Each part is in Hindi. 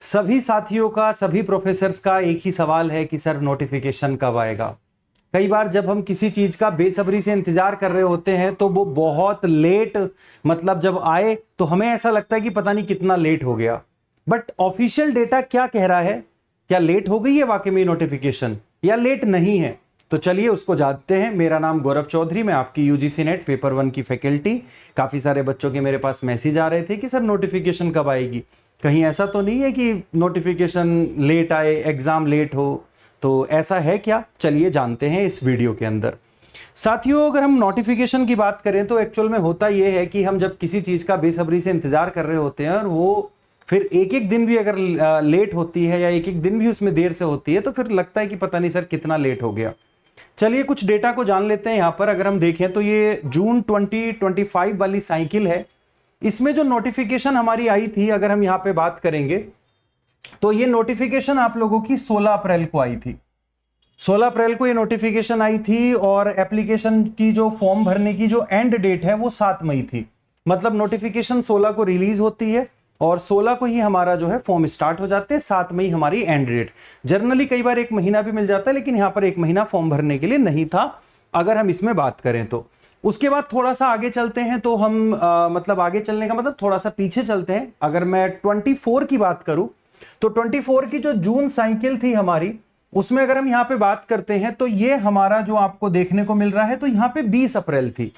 सभी साथियों का, सभी प्रोफेसर्स का एक ही सवाल है कि सर नोटिफिकेशन कब आएगा। कई बार जब हम किसी चीज का बेसब्री से इंतजार कर रहे होते हैं तो वो बहुत लेट, मतलब जब आए तो हमें ऐसा लगता है कि पता नहीं कितना लेट हो गया। बट ऑफिशियल डेटा क्या कह रहा है? क्या लेट हो गई है वाकई में नोटिफिकेशन या लेट नहीं है? तो चलिए उसको जानते हैं। मेरा नाम गौरव चौधरी, मैं आपकी यूजीसी नेट पेपर 1 की फैकल्टी। काफी सारे बच्चों के मेरे पास मैसेज आ रहे थे कि सर नोटिफिकेशन कब आएगी। कहीं ऐसा तो नहीं है कि नोटिफिकेशन लेट आए, एग्जाम लेट हो? तो ऐसा है क्या? चलिए जानते हैं इस वीडियो के अंदर। साथियों, अगर हम नोटिफिकेशन की बात करें तो एक्चुअल में होता यह है कि हम जब किसी चीज का बेसब्री से इंतजार कर रहे होते हैं और वो फिर एक एक दिन भी अगर लेट होती है या एक एक दिन भी उसमें देर से होती है तो फिर लगता है कि पता नहीं सर कितना लेट हो गया। चलिए कुछ डेटा को जान लेते हैं। यहां पर अगर हम देखें तो ये जून 2025 वाली साइकिल है। इसमें जो नोटिफिकेशन हमारी आई थी, अगर हम यहां पे बात करेंगे तो ये नोटिफिकेशन आप लोगों की 16 अप्रैल को आई थी। 16 अप्रैल को ये नोटिफिकेशन आई थी और एप्लीकेशन की जो फॉर्म भरने की जो एंड डेट है वो 7 मई थी। मतलब नोटिफिकेशन 16 को रिलीज होती है और 16 को ही हमारा जो है फॉर्म स्टार्ट हो जाते हैं। 7 मई हमारी एंड डेट। जनरली कई बार 1 महीना भी मिल जाता है, लेकिन यहां पर 1 महीना फॉर्म भरने के लिए नहीं था अगर हम इसमें बात करें तो। उसके बाद थोड़ा सा आगे चलते हैं तो हम मतलब आगे चलने का मतलब थोड़ा सा पीछे चलते हैं। अगर मैं 24 की बात करूं तो 24 की जो जून साइकिल थी हमारी, उसमें अगर हम यहां पे बात करते हैं तो ये हमारा जो आपको देखने को मिल रहा है तो यहां पे 20 अप्रैल थी।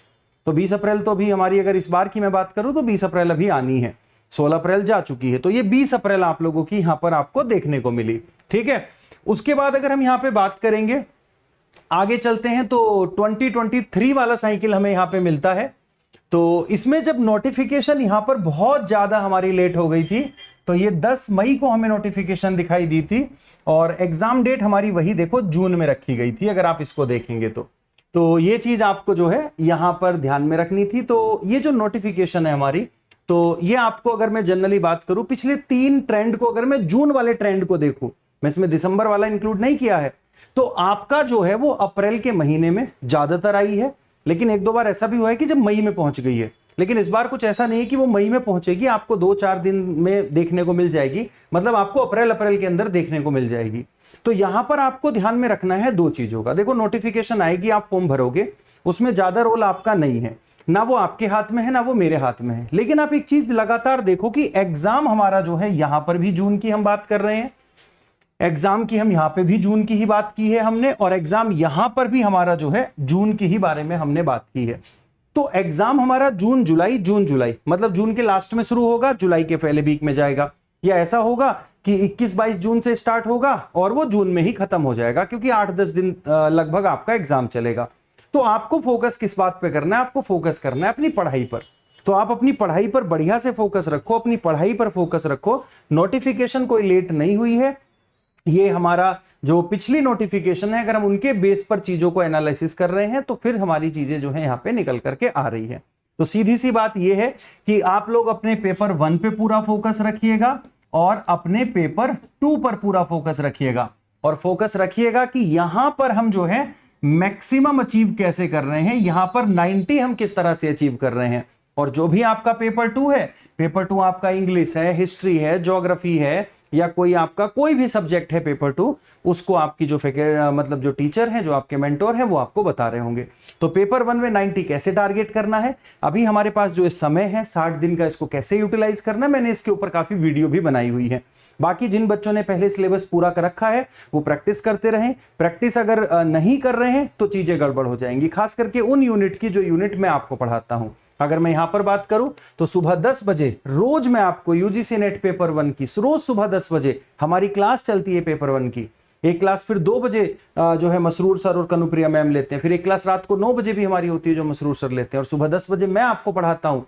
तो 20 अप्रैल तो अभी हमारी, अगर इस बार की मैं बात करूं तो 20 अप्रैल अभी आनी है। 16 अप्रैल जा चुकी है, तो ये 20 अप्रैल आप लोगों की यहां पर आपको देखने को मिली। ठीक है। उसके बाद अगर हम यहां पे बात करेंगे, आगे चलते हैं तो 2023 वाला साइकिल हमें यहां पे मिलता है। तो इसमें जब नोटिफिकेशन यहां पर बहुत ज्यादा हमारी लेट हो गई थी तो ये 10 मई को हमें नोटिफिकेशन दिखाई दी थी और एग्जाम डेट हमारी वही देखो जून में रखी गई थी। अगर आप इसको देखेंगे तो ये चीज आपको जो है यहां पर ध्यान में रखनी थी। तो ये जो नोटिफिकेशन है हमारी, तो ये आपको, अगर मैं जनरली बात करूं पिछले 3 ट्रेंड को, अगर मैं जून वाले ट्रेंड को देखूं, मैं इसमें दिसंबर वाला इंक्लूड नहीं किया है, तो आपका जो है वो अप्रैल के महीने में ज्यादातर आई है। लेकिन 1-2 बार ऐसा भी हुआ है कि जब मई में पहुंच गई है। लेकिन इस बार कुछ ऐसा नहीं है कि वो मई में पहुंचेगी, आपको 2-4 दिन में देखने को मिल जाएगी। मतलब आपको अप्रैल के अंदर देखने को मिल जाएगी। तो यहां पर आपको ध्यान में रखना है 2 चीजों का। देखो, नोटिफिकेशन आएगी, आप फॉर्म भरोगे, उसमें ज्यादा रोल आपका नहीं है, ना वो आपके हाथ में है ना वो मेरे हाथ में है। लेकिन आप एक चीज लगातार देखो कि एग्जाम हमारा जो है, यहां पर भी जून की हम बात कर रहे हैं, एग्जाम की हम यहां पे भी जून की ही बात की है हमने, और एग्जाम यहां पर भी हमारा जो है जून की ही बारे में हमने बात की है। तो एग्जाम हमारा जून जुलाई, मतलब जून के लास्ट में शुरू होगा, जुलाई के पहले वीक में जाएगा, या ऐसा होगा कि 21-22 जून से स्टार्ट होगा और वो जून में ही खत्म हो जाएगा, क्योंकि 8-10 दिन लगभग आपका एग्जाम चलेगा। तो आपको फोकस किस बात पे करना है? आपको फोकस करना है अपनी पढ़ाई पर। तो आप अपनी पढ़ाई पर बढ़िया से फोकस रखो, अपनी पढ़ाई पर फोकस रखो। नोटिफिकेशन कोई लेट नहीं हुई है। ये हमारा जो पिछली नोटिफिकेशन है, अगर हम उनके बेस पर चीजों को एनालिसिस कर रहे हैं तो फिर हमारी चीजें जो है यहां पे निकल करके आ रही है। तो सीधी सी बात यह है कि आप लोग अपने पेपर 1 पे पूरा फोकस रखिएगा और अपने पेपर 2 पर पूरा फोकस रखिएगा। और फोकस रखिएगा कि यहां पर हम जो है मैक्सिमम अचीव कैसे कर रहे हैं, यहां पर 90 हम किस तरह से अचीव कर रहे हैं। और जो भी आपका पेपर 2 है, पेपर 2 आपका इंग्लिश है, हिस्ट्री है, ज्योग्राफी है, या कोई आपका कोई भी सब्जेक्ट है पेपर 2, उसको आपकी जो मतलब जो टीचर है, जो आपके मेंटोर है, वो आपको बता रहे होंगे। तो पेपर 1 में 90 कैसे टारगेट करना है, अभी हमारे पास जो इस समय है 60 दिन का, इसको कैसे यूटिलाइज करना है, मैंने इसके ऊपर काफी वीडियो भी बनाई हुई है। बाकी जिन बच्चों ने पहले सिलेबस पूरा कर रखा है वो प्रैक्टिस करते रहें। प्रैक्टिस अगर नहीं कर रहे हैं तो चीजें गड़बड़ हो जाएंगी, खास करके उन यूनिट की जो यूनिट मैं आपको पढ़ाता हूं। अगर मैं यहां पर बात करूं तो सुबह 10 बजे रोज मैं आपको यूजीसी नेट पेपर 1 की रोज सुबह 10 बजे हमारी क्लास चलती है पेपर 1 की। एक क्लास फिर 2 बजे जो है मसरूर सर और कनुप्रिया मैम लेते हैं। फिर एक क्लास रात को 9 बजे भी हमारी होती है जो मसरूर सर लेते हैं, और सुबह 10 बजे मैं आपको पढ़ाता हूं।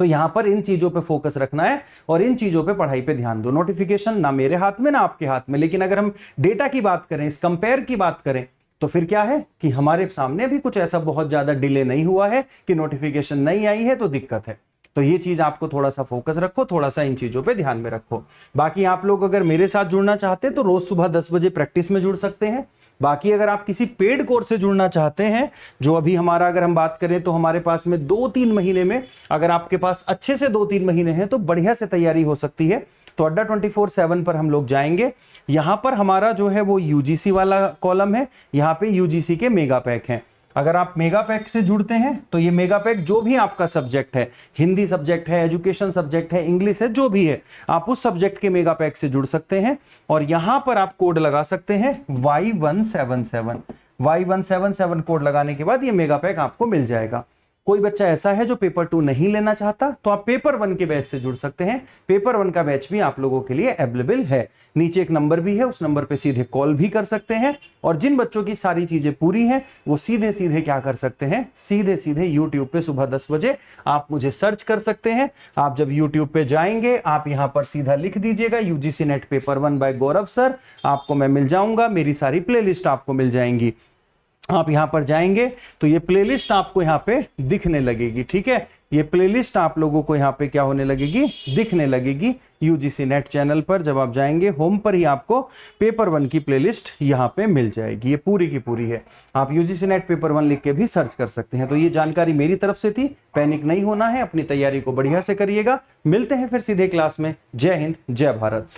तो यहां पर इन चीजों पे फोकस रखना है और इन चीजों पे पढ़ाई पे ध्यान दो। नोटिफिकेशन ना मेरे हाथ में ना आपके हाथ में। लेकिन अगर हम डेटा की बात करें, इस कंपेयर की बात करें, तो फिर क्या है कि हमारे सामने भी कुछ ऐसा बहुत ज्यादा डिले नहीं हुआ है कि नोटिफिकेशन नहीं आई है तो दिक्कत है। तो ये चीज आपको थोड़ा सा फोकस रखो, थोड़ा सा इन चीजों पे ध्यान में रखो। बाकी आप लोग अगर मेरे साथ जुड़ना चाहते हैं तो रोज सुबह 10 बजे प्रैक्टिस में जुड़ सकते हैं। बाकी अगर आप किसी पेड कोर्स से जुड़ना चाहते हैं, जो अभी हमारा अगर हम बात करें तो हमारे पास में 2-3 महीने में, अगर आपके पास अच्छे से 2-3 महीने हैं तो बढ़िया से तैयारी हो सकती है। तो अड्डा 24/7 पर हम लोग जाएंगे। यहां पर हमारा जो है वो यूजीसी वाला कॉलम है, यहां पे यूजीसी के मेगा पैक हैं। अगर आप मेगा पैक से जुड़ते हैं तो ये मेगा पैक जो भी आपका सब्जेक्ट है, हिंदी सब्जेक्ट है, एजुकेशन सब्जेक्ट है, इंग्लिश है, जो भी है, आप उस सब्जेक्ट के मेगा पैक से जुड़ सकते हैं और यहां पर आप कोड लगा सकते हैं Y177। Y177 कोड लगाने के बाद ये मेगा पैक आपको मिल जाएगा। कोई बच्चा ऐसा है जो पेपर 2 नहीं लेना चाहता तो आप पेपर 1 के बैच से जुड़ सकते हैं। पेपर 1 का बैच भी आप लोगों के लिए अवेलेबल है। नीचे एक नंबर भी है, उस नंबर पे सीधे कॉल भी कर सकते हैं। और जिन बच्चों की सारी चीजें पूरी हैं वो सीधे सीधे क्या कर सकते हैं, सीधे सीधे यूट्यूब पे सुबह 10 बजे आप मुझे सर्च कर सकते हैं। आप जब यूट्यूब पे जाएंगे आप यहां पर सीधा लिख दीजिएगा यूजीसी नेट पेपर 1 बाय गौरव सर, आपको मैं मिल जाऊंगा, मेरी सारी प्लेलिस्ट आपको मिल जाएंगी। आप यहां पर जाएंगे तो ये प्लेलिस्ट आपको यहां पे दिखने लगेगी, ठीक है। ये प्लेलिस्ट आप लोगों को यहां पे क्या होने लगेगी, दिखने लगेगी यूजीसी नेट चैनल पर। जब आप जाएंगे होम पर ही आपको पेपर 1 की प्लेलिस्ट यहां पे मिल जाएगी, ये पूरी की पूरी है। आप यूजीसी नेट पेपर 1 लिख के भी सर्च कर सकते हैं। तो ये जानकारी मेरी तरफ से थी, पैनिक नहीं होना है, अपनी तैयारी को बढ़िया से करिएगा। मिलते हैं फिर सीधे क्लास में। जय हिंद, जय भारत।